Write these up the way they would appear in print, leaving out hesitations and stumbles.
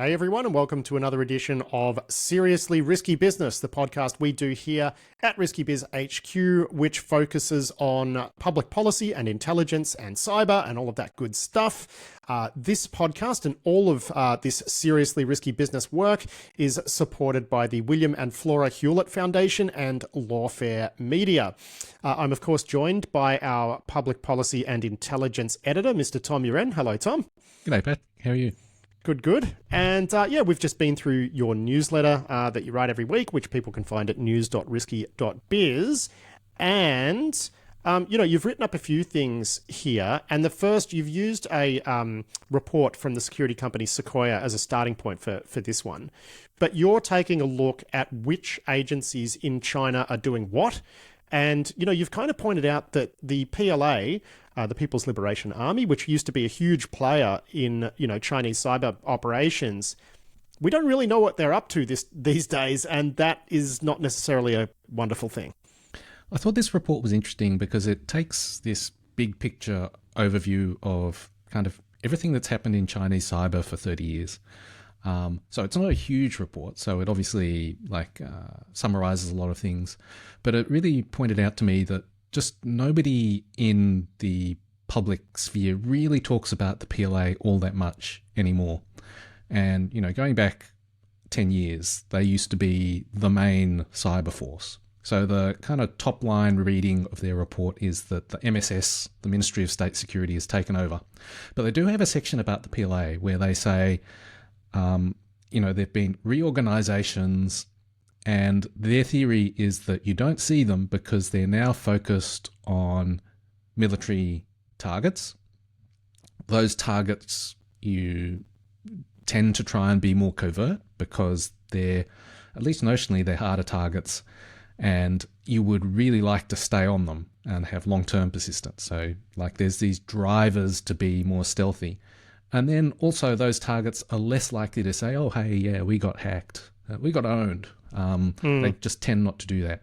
Hey everyone, and welcome to another edition of Seriously Risky Business, the podcast we do here at Risky Biz HQ, which focuses on public policy and intelligence and cyber and all of that good stuff. This podcast and all of this Seriously Risky Business work is supported by the William and Flora Hewlett Foundation and Lawfare Media. I'm of course joined by our public policy and intelligence editor, Mr. Tom Uren. Hello, Tom. G'day, Pat. How are you? Good. And we've just been through your newsletter that you write every week, which people can find at news.risky.biz. And, you've written up a few things here. And the first, you've used a report from the security company Sequoia as a starting point for this one. But you're taking a look at which agencies in China are doing what. And, you've kind of pointed out that the PLA, the People's Liberation Army, which used to be a huge player in, Chinese cyber operations, we don't really know what they're up to these days, and that is not necessarily a wonderful thing. I thought this report was interesting because it takes this big picture overview of kind of everything that's happened in Chinese cyber for 30 years. So it's not a huge report, so it obviously summarizes a lot of things, but it really pointed out to me that just nobody in the public sphere really talks about the PLA all that much anymore. And, going back 10 years, they used to be the main cyber force. So the kind of top line reading of their report is that the MSS, the Ministry of State Security, has taken over. But they do have a section about the PLA where they say, there've been reorganizations, and their theory is that you don't see them because they're now focused on military targets. Those targets you tend to try and be more covert because they're, at least notionally, they're harder targets, and you would really like to stay on them and have long-term persistence. So there's these drivers to be more stealthy. And then also those targets are less likely to say, oh, hey, yeah, we got hacked. We got owned. They just tend not to do that.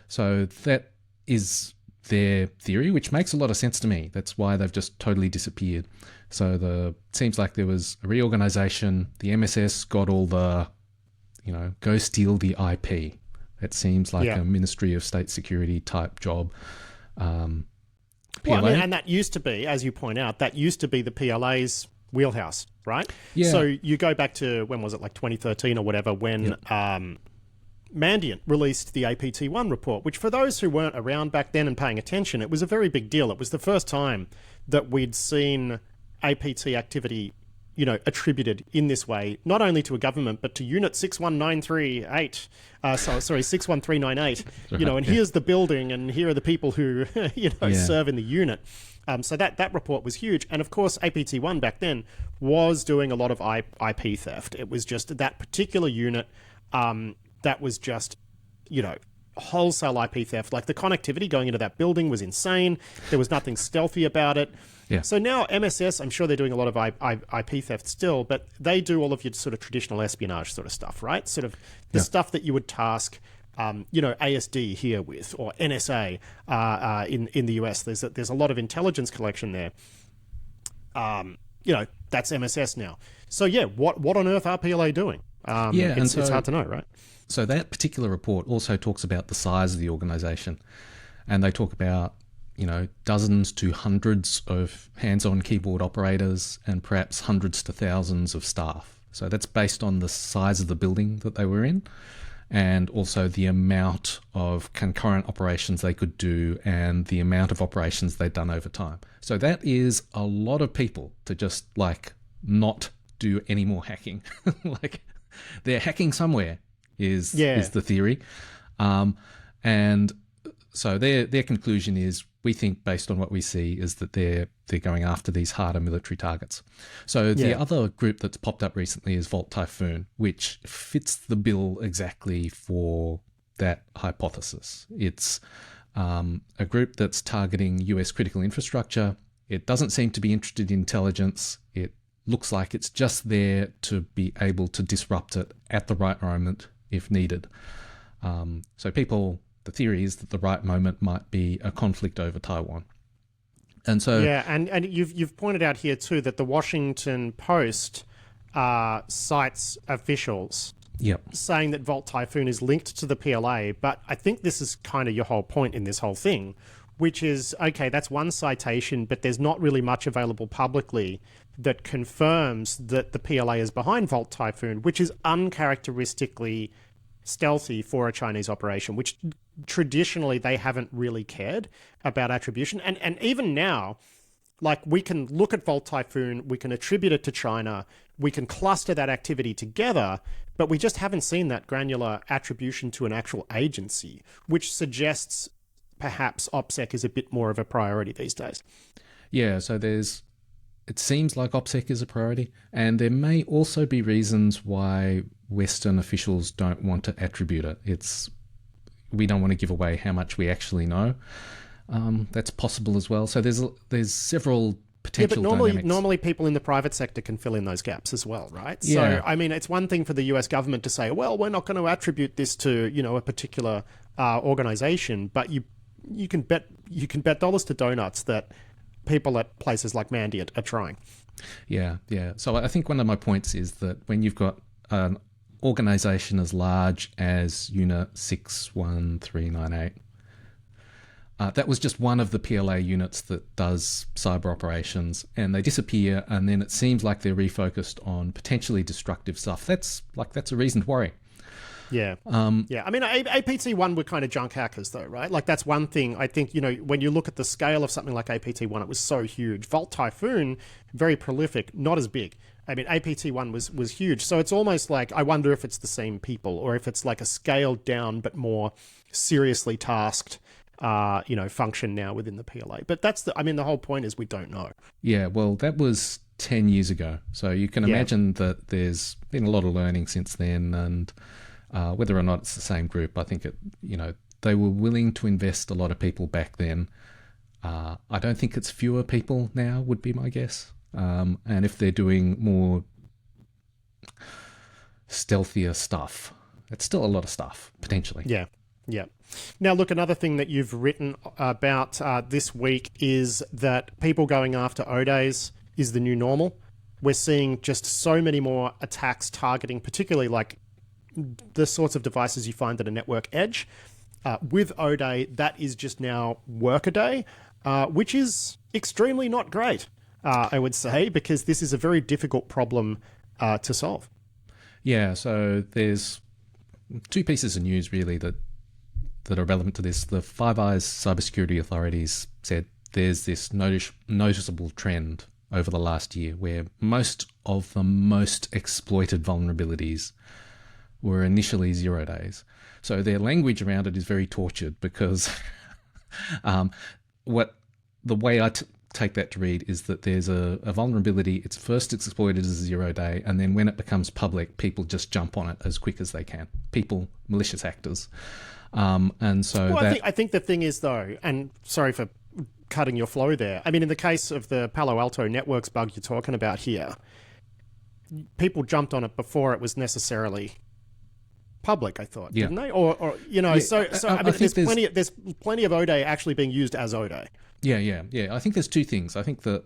So that is their theory, which makes a lot of sense to me. That's why they've just totally disappeared. So it seems like there was a reorganization. The MSS got all the, go steal the IP. That seems like a Ministry of State Security type job. Well, and that used to be, as you point out, the PLA's wheelhouse, right? Yeah. So you go back to, when was it, 2013 or whatever, when Mandiant released the APT1 report, which for those who weren't around back then and paying attention, it was a very big deal. It was the first time that we'd seen APT activity, attributed in this way, not only to a government, but to Unit 61938, 61398, and here's the building and here are the people who, serve in the unit. So that report was huge. And of course, APT1 back then was doing a lot of IP theft. It was just that particular unit that was just, wholesale IP theft. Like the connectivity going into that building was insane. There was nothing stealthy about it. Yeah. So now MSS, I'm sure they're doing a lot of IP theft still, but they do all of your sort of traditional espionage sort of stuff, right? Sort of the stuff that you would task ASD here with, or NSA in the US. There's a lot of intelligence collection there. That's MSS now. So what on earth are PLA doing? It's hard to know, right? So that particular report also talks about the size of the organization, and they talk about dozens to hundreds of hands-on keyboard operators and perhaps hundreds to thousands of staff. So that's based on the size of the building that they were in, and also the amount of concurrent operations they could do and the amount of operations they'd done over time. So that is a lot of people to just not do any more hacking. They're hacking somewhere is the theory. And so their conclusion is, we think, based on what we see, is that they're going after these harder military targets. So the other group that's popped up recently is Volt Typhoon, which fits the bill exactly for that hypothesis. It's a group that's targeting US critical infrastructure. It doesn't seem to be interested in intelligence. It looks like it's just there to be able to disrupt it at the right moment if needed. The theory is that the right moment might be a conflict over Taiwan. And so and you've pointed out here too that the Washington Post cites officials Yep. saying that Volt Typhoon is linked to the PLA, but I think this is kind of your whole point in this whole thing, which is, okay, that's one citation, but there's not really much available publicly that confirms that the PLA is behind Volt Typhoon, which is uncharacteristically stealthy for a Chinese operation, which traditionally they haven't really cared about attribution. And even now, like, we can look at Volt Typhoon, we can attribute it to China, we can cluster that activity together, but we just haven't seen that granular attribution to an actual agency, which suggests perhaps OPSEC is a bit more of a priority these days. Yeah, so it seems like OPSEC is a priority, and there may also be reasons why Western officials don't want to attribute it. We don't want to give away how much we actually know. That's possible as well. So there's several potential dynamics. Normally people in the private sector can fill in those gaps as well, right? Yeah. So, I mean, it's one thing for the US government to say, well, we're not going to attribute this to, a particular organization, but you can bet dollars to donuts that people at places like Mandiant are trying. Yeah. So I think one of my points is that when you've got an organization as large as Unit 61398, that was just one of the PLA units that does cyber operations, and they disappear, and then it seems like they're refocused on potentially destructive stuff. That's a reason to worry. Yeah. I mean, APT1 were kind of junk hackers, though, right? Like, that's one thing. I think, when you look at the scale of something like APT1, it was so huge. Volt Typhoon, very prolific, not as big. I mean, APT1 was huge. So it's almost like, I wonder if it's the same people, or if it's like a scaled down but more seriously tasked function now within the PLA. But the whole point is we don't know. Yeah, well, that was 10 years ago. So you can imagine that there's been a lot of learning since then, and whether or not it's the same group, I think they were willing to invest a lot of people back then. I don't think it's fewer people now, would be my guess. And if they're doing more stealthier stuff, it's still a lot of stuff, potentially. Yeah. Now, look, another thing that you've written about this week is that people going after ODAs is the new normal. We're seeing just so many more attacks targeting, particularly like the sorts of devices you find at a network edge. With ODA, that is just now workaday, which is extremely not great, I would say, because this is a very difficult problem to solve. Yeah, so there's two pieces of news, really, that are relevant to this. The Five Eyes cybersecurity authorities said there's this noticeable trend over the last year where most of the most exploited vulnerabilities were initially 0 days. So their language around it is very tortured, because the way I take that to read is that there's a vulnerability, it's first exploited as a 0 day, and then when it becomes public, people just jump on it as quick as they can. People, malicious actors. And so I think the thing is, though, and sorry for cutting your flow there, I mean, in the case of the Palo Alto networks bug you're talking about here, people jumped on it before it was necessarily public, I thought, didn't they? Or there's plenty of ODA actually being used as ODA. Yeah. I think there's two things. I think that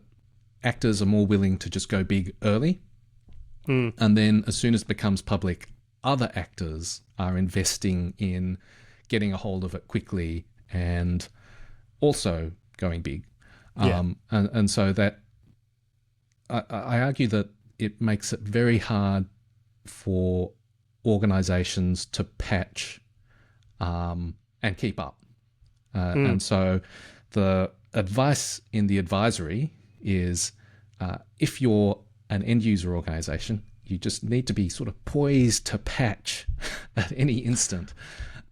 actors are more willing to just go big early, and then as soon as it becomes public, other actors are investing in getting a hold of it quickly and also going big. And so that I argue that it makes it very hard for organizations to patch and keep up. And so the advice in the advisory is if you're an end user organization, you just need to be sort of poised to patch at any instant.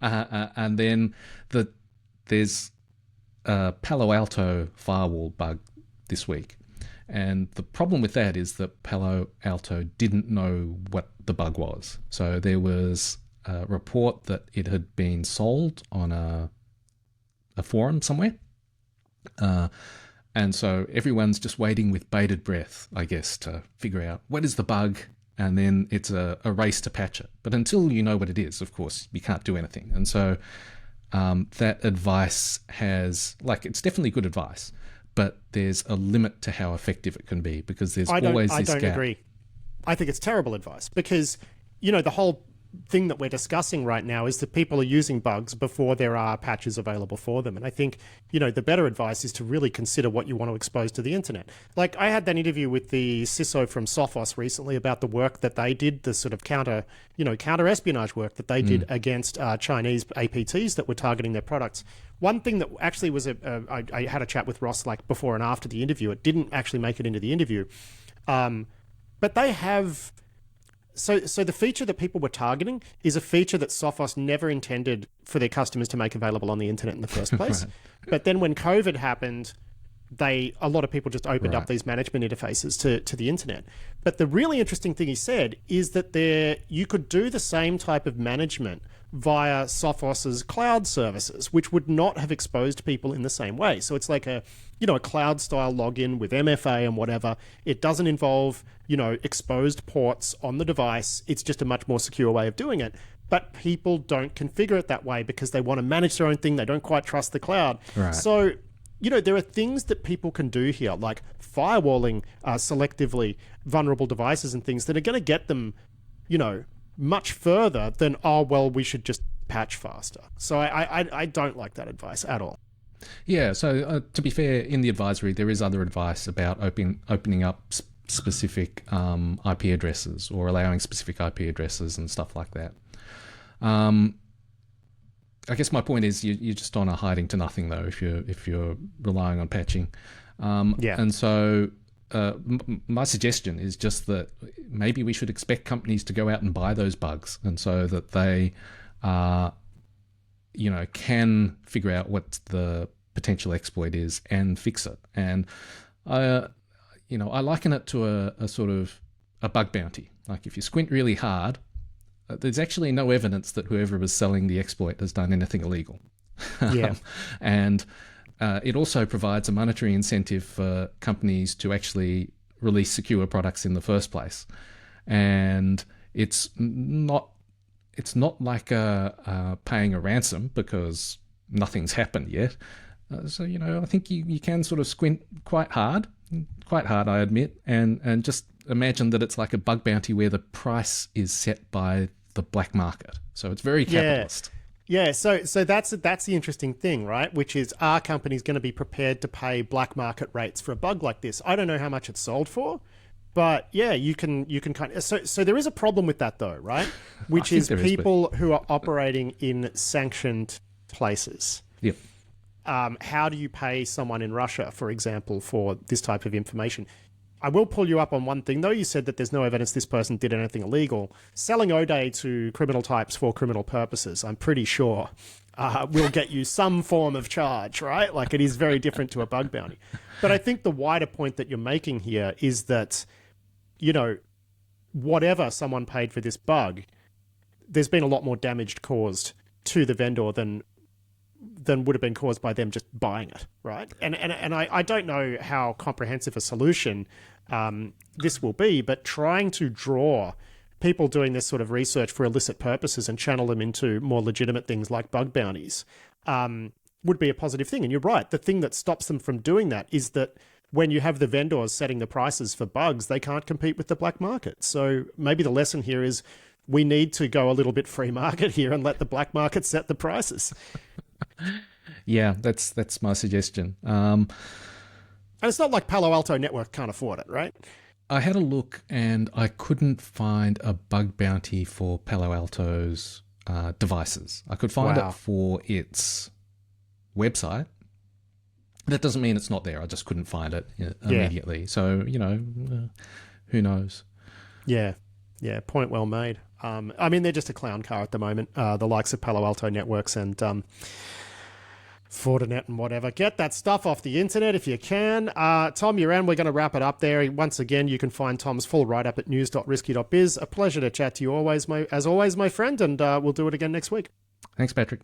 And then there's a Palo Alto firewall bug this week. And the problem with that is that Palo Alto didn't know what the bug was. So there was a report that it had been sold on a forum somewhere. And so everyone's just waiting with bated breath, I guess, to figure out what is the bug, and then it's a race to patch it. But until you know what it is, of course, you can't do anything. And so that advice it's definitely good advice, but there's a limit to how effective it can be, because there's always this gap. I think it's terrible advice because, the whole thing that we're discussing right now is that people are using bugs before there are patches available for them. And I think, the better advice is to really consider what you want to expose to the internet. Like I had that interview with the CISO from Sophos recently about the work that they did, the sort of counter espionage work that they did against Chinese APTs that were targeting their products. One thing that actually was I had a chat with Ross like before and after the interview. It didn't actually make it into the interview. But they have... So the feature that people were targeting is a feature that Sophos never intended for their customers to make available on the internet in the first place. Right. But then when COVID happened, a lot of people just opened up these management interfaces to the internet. But the really interesting thing he said is that you could do the same type of management via Sophos's cloud services, which would not have exposed people in the same way. So it's like a cloud style login with MFA and whatever. It doesn't involve, exposed ports on the device. It's just a much more secure way of doing it. But people don't configure it that way because they want to manage their own thing. They don't quite trust the cloud. Right. So, there are things that people can do here, like firewalling selectively vulnerable devices and things that are going to get them, much further than, we should just patch faster. So I don't like that advice at all. Yeah, so to be fair, in the advisory, there is other advice about opening up specific IP addresses or allowing specific IP addresses and stuff like that. I guess my point is you're just on a hiding to nothing, though, if you're relying on patching. And so... my suggestion is just that maybe we should expect companies to go out and buy those bugs, and so that they, can figure out what the potential exploit is and fix it. And I liken it to a sort of a bug bounty. Like if you squint really hard, there's actually no evidence that whoever was selling the exploit has done anything illegal. Yeah, and it also provides a monetary incentive for companies to actually release secure products in the first place. And it's not like paying a ransom because nothing's happened yet. So, I think you can sort of squint quite hard, I admit, and just imagine that it's like a bug bounty where the price is set by the black market. So it's very capitalist. Yeah, so that's the interesting thing, right? Which is, are companies going to be prepared to pay black market rates for a bug like this? I don't know how much it's sold for, but yeah, you can kind of... So there is a problem with that though, right? Which is people who are operating in sanctioned places. Yep. How do you pay someone in Russia, for example, for this type of information? I will pull you up on one thing, though. You said that there's no evidence this person did anything illegal. Selling ODay to criminal types for criminal purposes, I'm pretty sure, will get you some form of charge, right? Like it is very different to a bug bounty. But I think the wider point that you're making here is that, whatever someone paid for this bug, there's been a lot more damage caused to the vendor than would have been caused by them just buying it, right? And I don't know how comprehensive a solution this will be, but trying to draw people doing this sort of research for illicit purposes and channel them into more legitimate things like bug bounties would be a positive thing. And you're right. The thing that stops them from doing that is that when you have the vendors setting the prices for bugs, they can't compete with the black market. So maybe the lesson here is we need to go a little bit free market here and let the black market set the prices. Yeah, that's my suggestion. And it's not like Palo Alto Network can't afford it, right? I had a look and I couldn't find a bug bounty for Palo Alto's devices. I could find it for its website. That doesn't mean it's not there. I just couldn't find it immediately. So, who knows? Yeah, point well made. They're just a clown car at the moment, the likes of Palo Alto Networks and Fortinet and whatever. Get that stuff off the internet if you can. Tom, Uren, we're going to wrap it up there. Once again, you can find Tom's full write-up at news.risky.biz. A pleasure to chat to you as always, my friend, and we'll do it again next week. Thanks, Patrick.